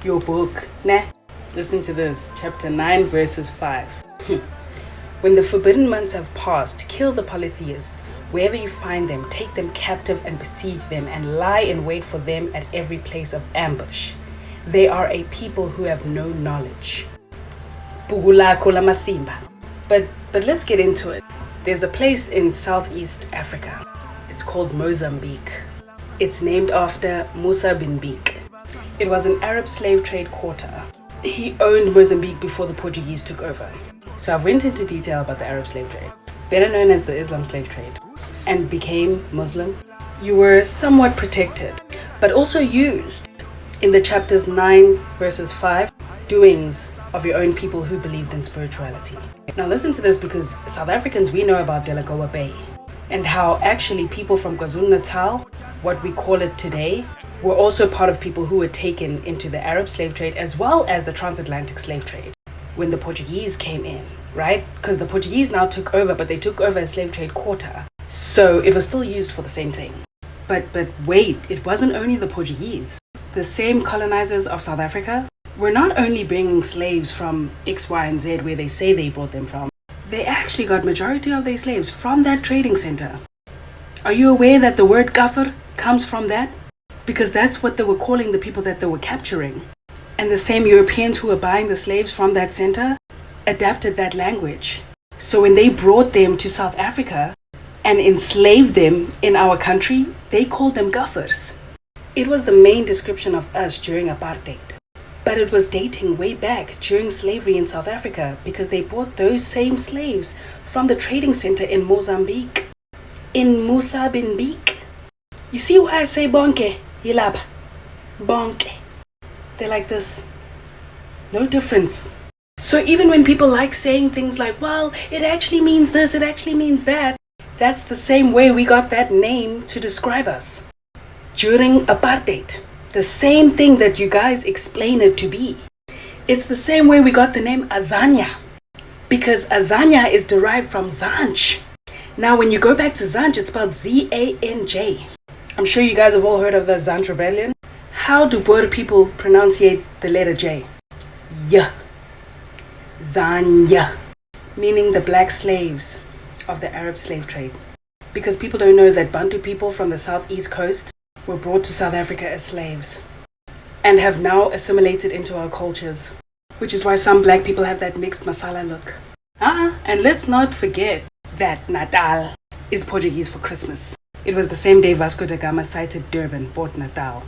Your book, nah. Listen to this, chapter 9, verses 5. When the forbidden months have passed, kill the polytheists. Wherever you find them, take them captive and besiege them, and lie in wait for them at every place of ambush. They are a people who have no knowledge. But let's get into it. There's a place in Southeast Africa. It's called Mozambique. It's named after Musa bin Bik. It was an Arab slave trade quarter. He owned Mozambique before the Portuguese took over. So I've went into detail about the Arab slave trade, better known as the Islam slave trade, and became Muslim. You were somewhat protected, but also used in the chapters 9 verses 5, doings of your own people who believed in spirituality. Now listen to this, because South Africans, we know about Delagoa Bay and how actually people from KwaZulu-Natal, what we call it today, were also part of people who were taken into the Arab slave trade as well as the transatlantic slave trade when the Portuguese came in, right? Because the Portuguese now took over, but they took over a slave trade quarter. So it was still used for the same thing. But wait, it wasn't only the Portuguese. The same colonizers of South Africa were not only bringing slaves from X, Y, and Z where they say they brought them from, they actually got majority of their slaves from that trading center. Are you aware that the word kafir comes from that? Because that's what they were calling the people that they were capturing. And the same Europeans who were buying the slaves from that center adapted that language. So when they brought them to South Africa and enslaved them in our country, they called them Kafirs. It was the main description of us during apartheid. But it was dating way back during slavery in South Africa, because they bought those same slaves from the trading center in Mozambique, in Musa bin Bik. You see why I say bonke? Yilab. Bonke. They're like this. No difference. So even when people like saying things like, well, it actually means this, it actually means that, that's the same way we got that name to describe us during apartheid. The same thing that you guys explain it to be. It's the same way we got the name Azania, because Azania is derived from Zanj. Now when you go back to Zanj, it's spelled Z-A-N-J. I'm sure you guys have all heard of the Zanj Rebellion. How do Boer people pronunciate the letter J? Y. Zanya. Meaning the black slaves of the Arab slave trade. Because people don't know that Bantu people from the southeast coast were brought to South Africa as slaves and have now assimilated into our cultures. Which is why some black people have that mixed masala look. And let's not forget that Natal is Portuguese for Christmas. It was the same day Vasco da Gama sighted Durban, Port Natal.